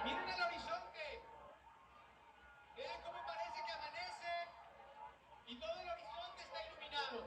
Miren al horizonte. Vean cómo parece que amanece y todo el horizonte está iluminado.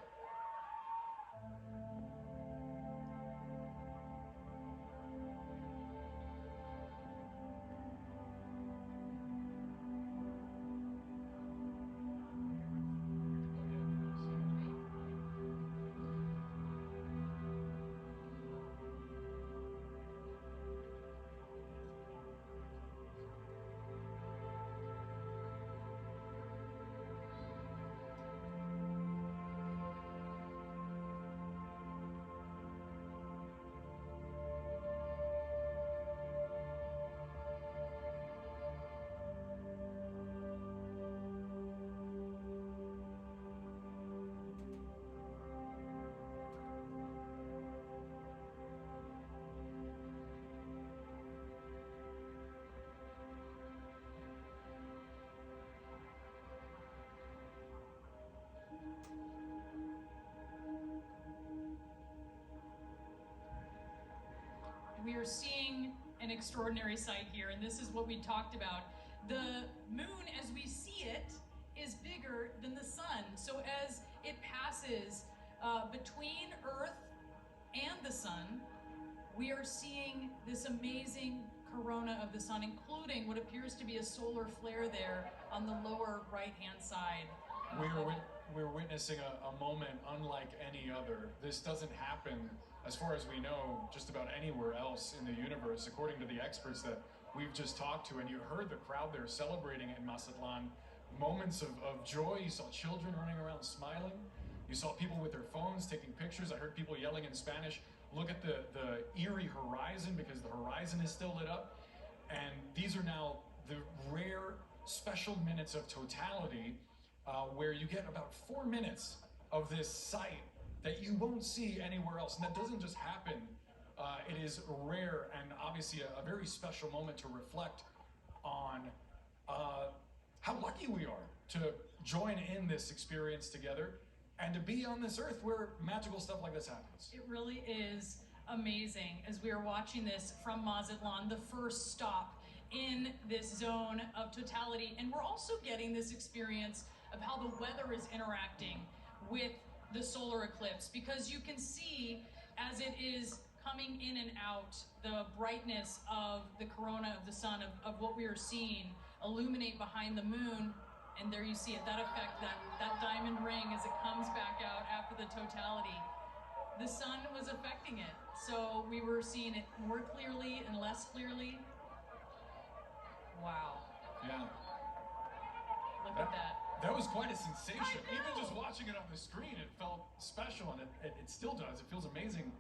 We are seeing an extraordinary sight here, and this is what we talked about. The moon, as we see it, is bigger than the sun. So as it passes between Earth and the sun, we are seeing this amazing corona of the sun, including what appears to be a solar flare there on the lower right-hand side. We're witnessing a moment unlike any other. This doesn't happen, as far as we know, just about anywhere else in the universe, according to the experts that we've just talked to. And you heard the crowd there celebrating in Mazatlan. Moments of joy. You saw children running around smiling. You saw people with their phones taking pictures. I heard people yelling in Spanish, look at the eerie horizon, because the horizon is still lit up. And these are now the rare special minutes of totality, where you get about 4 minutes of this sight that you won't see anywhere else. And that doesn't just happen. It is rare and obviously a very special moment to reflect on how lucky we are to join in this experience together and to be on this earth where magical stuff like this happens. It really is amazing as we are watching this from Mazatlan, the first stop in this zone of totality. And we're also getting this experience of how the weather is interacting with the solar eclipse, because you can see as it is coming in and out, the brightness of the corona of the sun, of what we are seeing illuminate behind the moon. And there you see it, that effect, that diamond ring as it comes back out after the totality. The sun was affecting it, so we were seeing it more clearly and less clearly. Wow. Yeah. Look at that. That was quite a sensation. Even just watching it on the screen, it felt special, and it still does. It feels amazing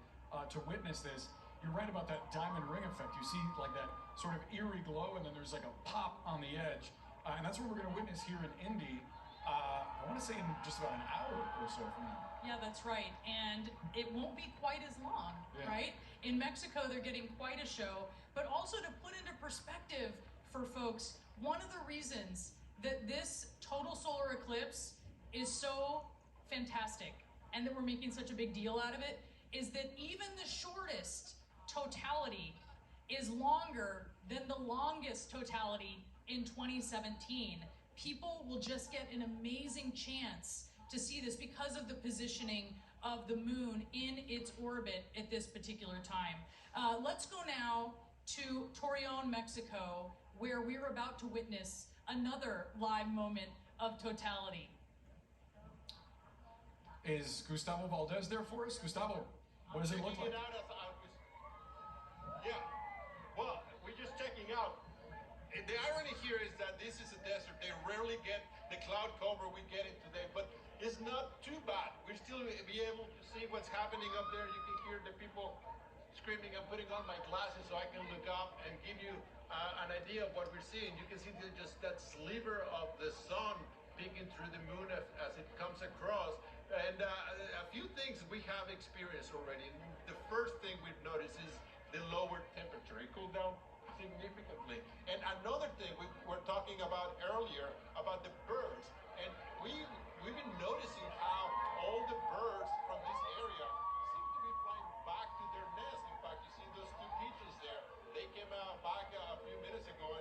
to witness this. You're right about that diamond ring effect. You see like that sort of eerie glow, and then there's like a pop on the edge. And that's what we're going to witness here in Indy. I want to say in just about an hour or so from now. Yeah, that's right. And it won't be quite as long, right? In Mexico, they're getting quite a show. But also to put into perspective for folks, one of the reasons that this total solar eclipse is so fantastic and that we're making such a big deal out of it is that even the shortest totality is longer than the longest totality in 2017. People will just get an amazing chance to see this because of the positioning of the moon in its orbit at this particular time. Let's go now to Torreon, Mexico, where we're about to witness another live moment of totality. Is Gustavo Valdez there for us? Gustavo, what does it look like? Yeah, well, we're just checking out. The irony here is that this is a desert. They rarely get the cloud cover we get it today, but it's not too bad. We're still be able to see what's happening up there. You can hear the people screaming. I'm putting on my glasses so I can look up and give you an idea of what we're seeing. You can see just that sliver of the sun peeking through the moon as it comes across. And a few things we have experienced already. The first thing we've noticed is the lower temperature. It cooled down significantly. And another thing we were talking about earlier about the birds, and we've been noticing how all the birds from this area seem to be flying back to their nest. In fact, you see those two pigeons there. They came out back a few minutes ago,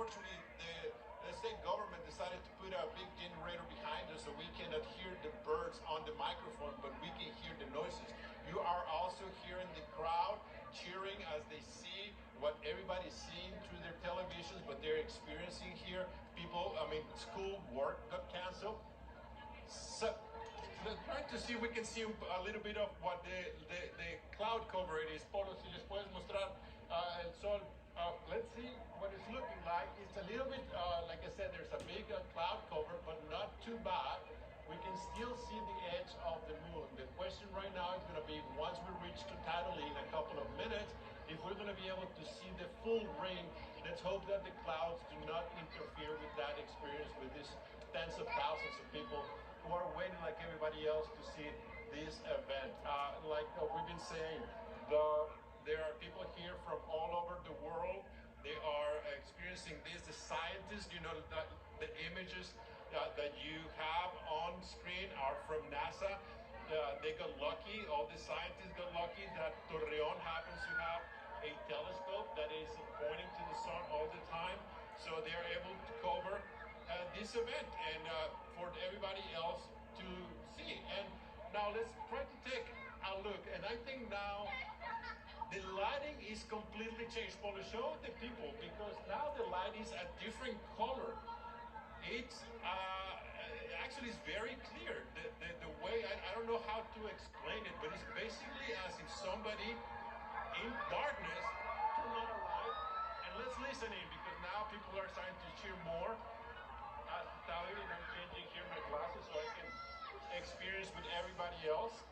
unfortunately, the state government decided to put a big generator behind us so we cannot hear the birds on the microphone, but we can hear the noises. You are also hearing the crowd cheering as they see what everybody's seeing through their televisions, but they're experiencing here. People, school, work got canceled. So, trying to see if we can see a little bit of what the cloud cover it is. Polo, si les puedes mostrar el sol. Let's see what it's looking like. It's a little bit, like I said, there's a big cloud cover, but not too bad. We can still see the edge of the moon. The question right now is going to be, once we reach totality in a couple of minutes, if we're going to be able to see the full ring. Let's hope that the clouds do not interfere with that experience with these tens of thousands of people who are waiting like everybody else to see this event. We've been saying, there are people here from all over the world. They are experiencing this. The scientists, the images that you have on screen are from NASA. They got lucky, all the scientists got lucky that Torreon happens to have a telescope that is pointing to the sun all the time. So they are able to cover this event and for everybody else to see. And now let's try to take a look. And I think now the lighting is completely changed. Polo, show the people, because now the light is a different color. It's actually it's very clear. The way, I don't know how to explain it, but it's basically as if somebody in darkness turned on a light. And let's listen in, because now people are starting to cheer more. As I'm changing here my glasses so I can experience with everybody else.